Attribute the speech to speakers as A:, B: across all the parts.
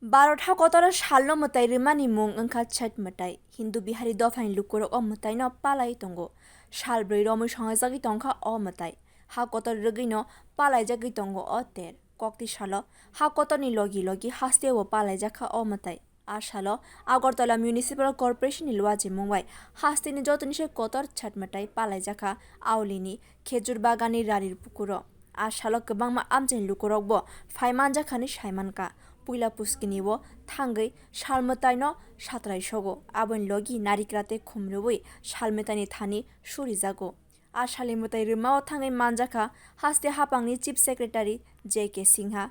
A: भारत हाकतर साल मताई रिमानी मुंग अंखा छठ मताई हिंदू बिहारी दफाइन लुकुर ओ मताई न पालाई तंगो साल ब्रै रमै संगाजागी तंखा ओ मताई हाकतर रगैनो पालाई जागी तंगो ओ तेर कक्ति साल हाकतरनि लगी लगी हास्ते वो पालाई जाखा ओ मताई आसालो आगरतला म्युनिसिपल कर्पोरेशन नि लुवाजी मुंबाई हास्तेनि जतनिसे कतर छठ मताई पालाई जाखा आवलिनि खेजुर बागानि रारिर पुकुरो आसालो गोबांमा आमजेन लुकुरकबो फाइमान जाखानि साइमानका पुइला पुस्किनि वो थांगै सालमताइनो सात्राय सगो आबन लगी नारिक्राते खुमरुबै सालमेतानि थानि सुरि जागो आसाले मताइ रिमाव थांगै मानजाखा हास्ते हापांनि chief secretary JK. Sinha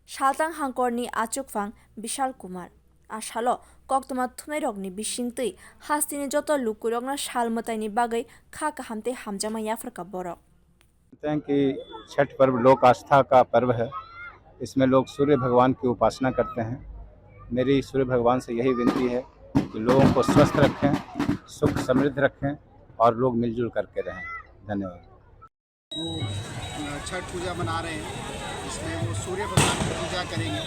A: सालतां हांकरनि आचुकफां Vishal Kumar आसालो कक्तमा थुमेरकनि बिसिंतै हास्तेनि जत लुकुरकना सालमताइनि बागै खा हामते हामजामा याफ्रका बरक
B: हैं कि छठ पर्व लोक आस्था का पर्व है। इसमें लोग सूर्य भगवान की उपासना करते हैं। मेरी सूर्य भगवान से यही विनती है कि लोगों को स्वस्थ रखें, सुख समृद्ध रखें और लोग मिलजुल करके रहें। धन्यवाद।
C: वो छठ पूजा मना रहे हैं, इसमें वो सूर्य भगवान की पूजा करेंगे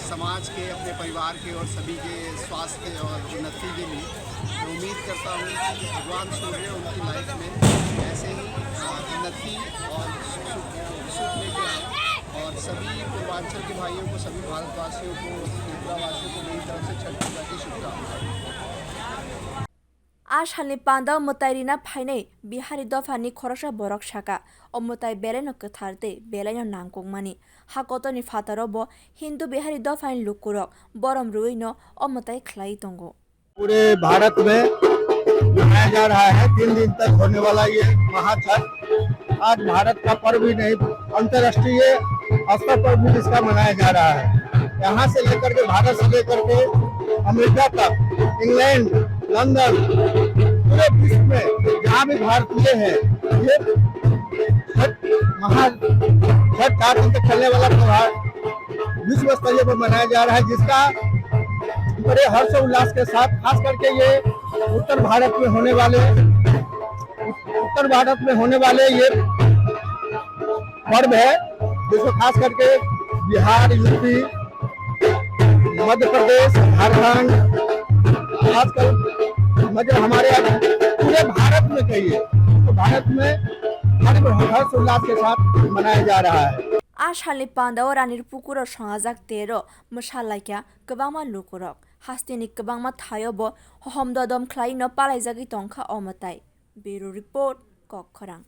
C: समाज के, अपने परिवार के और सभी के स्वास्थ्य और उन्नति के लिए। मैं उम्मीद करता हूँ कि भगवान सूर्य उनकी लाइफ में ऐसे ही उन्नति और सुख लेके आए और सभी पूर्वांचल के भाइयों को, सभी भारतवासियों को, त्रिपुरावासियों को मेरी तरफ से छठ पूजा की शुभकामनाएं।
A: आसालनि पान्दाव मताइरिना फाइनै बिहारी दफानि खरसा बरक साका अमताइ बेलायनो कथारते बेलायनो नांगकमानि हाकतनि फातारबो हिंदू बिहारी दफाइन लुकुरक बरम रुइनो अमताइ खलाई तंगो।
D: पूरे भारत में मनाया जा रहा है 3 दिन तक होने वाला ये महाछठ। आज भारत का पर्व ही नहीं, अंतर्राष्ट्रीय स्तर पर भी इसका मनाया जा रहा है। यहाँ से लेकर के, भारत से लेकर के अमेरिका तक, इंग्लैंड, लंदन, पूरे विश्व में जहाँ भी भारतीय है, ये छठ 4 दिन तक चलने वाला त्योहार विश्व स्तरीय पर मनाया जा रहा है, जिसका बड़े हर्ष उल्लास के साथ, खास करके ये उत्तर भारत में होने वाले ये पर्व है, जिसको खास करके बिहार, यूपी, मध्य प्रदेश, झारखंड, खासकर हमारे पूरे भारत में कहिए तो भारत में हर्ष उल्लास के साथ मनाया जा रहा है।
A: आसालनि पान्दाव रानिर पुकुर संगाजाक तेरो मसालाइका गोबांमा लुकुरक हास्तेनि गोबांमा थायोबो हमददम ख्लाइनो पालाइजागि तंखा अमताइ। Bureau report कक्खरां।